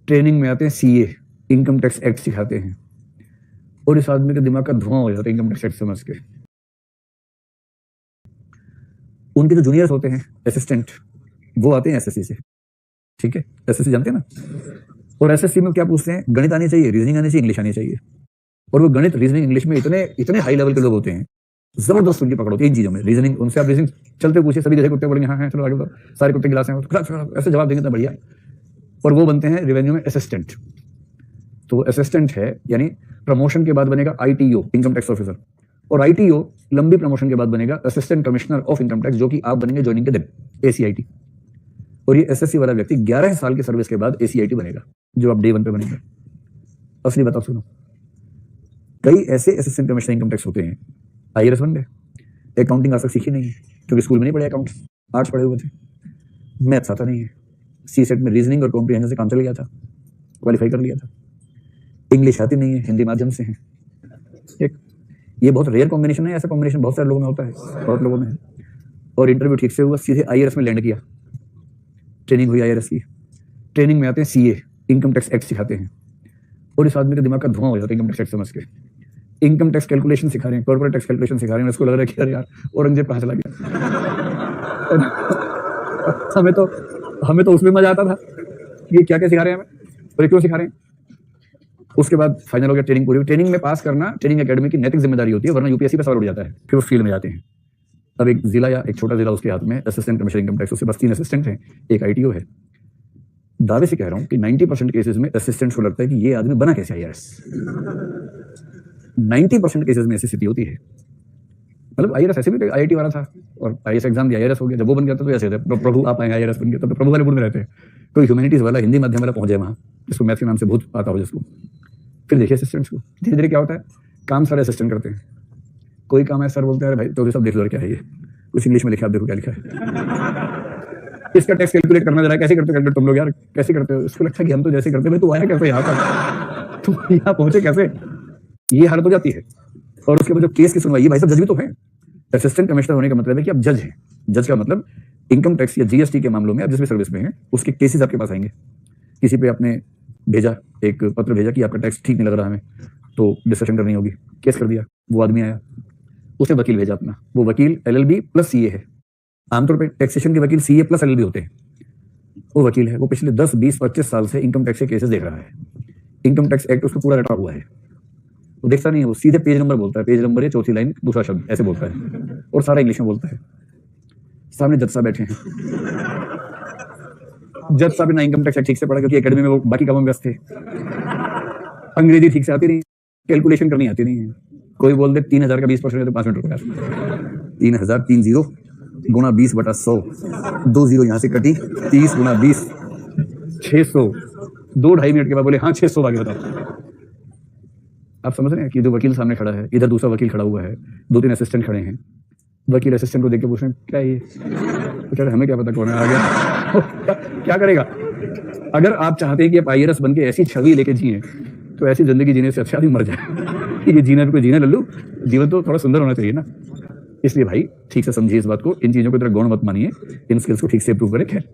Training में आते हैं सीए, इनकम टैक्स एक्ट सिखाते हैं, और इस आदमी के दिमाग का धुआं हो जाता है इनकम टैक्स एक्ट समझ के। उनके जो जूनियर्स होते हैं असिस्टेंट, वो आते हैं एसएससी से, ठीक है, एसएससी जानते हैं ना, और एसएससी में क्या पूछते हैं, गणित आनी चाहिए, रीजनिंग आनी चाहिए, इंग्लिश आनी चाहिए। और वो गणित, रीजनिंग, इंग्लिश में इतने इतने हाई लेवल के लोग होते हैं, जबरदस्त उनकी पकड़ होती है इन चीजों में। रीजनिंग, उनसे आप रीजनिंग चलते पूछिए, सभी जैसे कुत्ते बोलेंगे हाँ हाँ चलो आगे बढ़ो, सारे कुत्ते गिलास हैं, ऐसे जवाब देंगे तो बढ़िया। और वो बनते हैं रेवेन्यू में असिस्टेंट। तो असिस्टेंट है यानी प्रमोशन के बाद बनेगा आईटीओ, इनकम टैक्स ऑफिसर, और आईटीओ लंबी प्रमोशन के बाद बनेगा assistant commissioner of income tax, जो कि आप बनेंगे ज्वाइनिंग के दिन, एसीआईटी। और ये एसएससी वाला व्यक्ति 11 साल की सर्विस के बाद एसीआईटी बनेगा, जो आप डे 1 पे बनेंगे। असली बताओ सुनो, कई ऐसे असिस्टेंट कमिश्नर इनकम टैक्स होते हैं, आईआरएस बन गए, अकाउंटिंग आज तक सीखी नहीं है क्योंकि स्कूल में नहीं पढ़े, अकाउंट्स आर्ट्स पढ़े हुए थे, मैथ्स आता नहीं है, सी सेट में रीजनिंग और कॉम्प्रिहेंशन से काम चल गया था, क्वालिफाई कर लिया था, इंग्लिश आती नहीं है, हिंदी माध्यम से है। एक ये बहुत रेयर कॉम्बिनेशन है, ऐसा कॉम्बिनेशन बहुत सारे लोगों में होता है, बहुत लोगों में है। और इंटरव्यू ठीक से हुआ, सीधे आईआरएस में लैंड किया, ट्रेनिंग हुई आईआरएस की। ट्रेनिंग में आते हैं सीए, इनकम टैक्स एक्ट सिखाते हैं, और इस आदमी के दिमाग का धुआं हो जाता है इनकम टैक्स एक्ट समझ के। इनकम टैक्स कैलकुलेशन सिखा रहे हैं, कॉर्पोरेट टैक्स कैलकुलेशन सिखा रहे हैं, उसको लग रहा है कि अरे यार औरंगजेब कहाँ चला गया। हमें तो उसमें मजा आता था, ये क्या क्या सिखा रहे हैं हमें और ये क्यों सिखा रहे हैं। उसके बाद फाइनल हो गया, ट्रेनिंग पूरी। ट्रेनिंग में पास करना ट्रेनिंग एकेडमी की नैतिक जिम्मेदारी होती है, वरना यूपीएससी पे सवाल उठ जाता है। फिर वो फील्ड में जाते हैं। अब एक जिला या एक छोटा जिला उसके हाथ में असिस्टेंट कमिश्नर इनकम टैक्स, उसके पास 3 असिस्टेंट हैं, एक आईटीओ है। दावे से कह रहा हूं कि 90% केसेस में असिस्टेंट को लगता है कि ये आदमी बना कैसे आईआरएस। 90% केसेस में ऐसी स्थिति होती है। मतलब आईआरएस ऐसे भी आईआईटी वाला था और आईएएस एग्जाम दिया, आईआरएस हो गया। जब वो बन गया तो ऐसे थे, प्रभु आप आए आईआरएस बन गए, तो प्रभु वाले मूड में रहते हैं। कोई ह्यूमैनिटीज वाला, हिंदी माध्यम वाला पहुंच जाए वहां, जिसको मैथ के नाम से भूत आता हो जिसको। फिर देखिए असिस्टेंट्स को, धीरे धीरे क्या होता है, काम सारे असिस्टेंट करते हैं। कोई काम है, सर बोलते हैं भाई तो सब देख लो क्या है ये, कुछ इंग्लिश में लिखा, आप देखो क्या लिखा है। इसका टैक्स कैलकुलेट करना जरा, कैसे करते हो तुम लोग यार, कैसे करते हो। इसको लगता है कि हम तो जैसे करते हैं, तू आया कैसे यहाँ पर, तुम यहाँ पहुंचे कैसे, ये हालत हो जाती है। और उसके बाद जो केस की सुनवाई, भाई सब जज भी तो है। असिस्टेंट कमिश्नर होने का मतलब है कि आप जज हैं। जज का मतलब इनकम टैक्स या जीएसटी के मामलों में आप जिस भी सर्विस में हैं, उसके केसेस आपके पास आएंगे। किसी पे आपने भेजा, एक पत्र भेजा कि आपका टैक्स ठीक नहीं लग रहा हमें, तो डिस्कशन करनी होगी, केस कर दिया। वो आदमी आया, उसने वकील भेजा अपना, वो वकील एलएलबी प्लस सीए है। आमतौर पे टैक्सेशन के वकील सीए प्लस एलएलबी होते हैं। वो वकील है, वो पिछले 10, 20, 25 साल से इनकम टैक्स के केसेस देख रहा है। इनकम टैक्स एक्ट उसको पूरा रटा हुआ है, वो देखता नहीं है, वो सीधे पेज नंबर बोलता है, पेज नंबर है, चौथी लाइन दूसरा शब्द, ऐसे बोलता है, और सारा इंग्लिश में बोलता है। सामने जज साहब बैठे हैं। जज साहब ने इनकम टैक्स ठीक से पढ़ा क्योंकि एकेडमी में वो बाकी कामों में व्यस्त थे। अंग्रेजी ठीक से आती नहीं, कैलकुलेशन करनी आती नहीं है। कोई बोल दे 3000 का 20% तो 5 मिनट रुपया, 3000 3 0 गुणा 20/100, 2 0 यहाँ से कटी, 30 गुणा 20 600, 2-2.5 मिनट के बाद बोले हाँ 600, आगे बताओ। आप समझ रहे हैं कि जो वकील सामने खड़ा है, इधर दूसरा वकील खड़ा हुआ है, 2-3 असिस्टेंट खड़े हैं। वकील असिस्टेंट को देख के पूछ रहे हैं क्या ये, बेचारे हमें क्या पता कौन है आ गया। क्या करेगा। अगर आप चाहते हैं कि आप आईआरएस बन के ऐसी छवि लेके जिए, तो ऐसी जिंदगी जीने से अच्छा भी मर जाए। ये जीना भी कोई जीना लल्लू, जीवन तो थोड़ा सुंदर होना चाहिए ना। इसलिए भाई ठीक से समझिए इस बात को, इन चीजों को तरह गौण मत मानिए, इन स्किल्स को ठीक से इंप्रूव करें। खैर।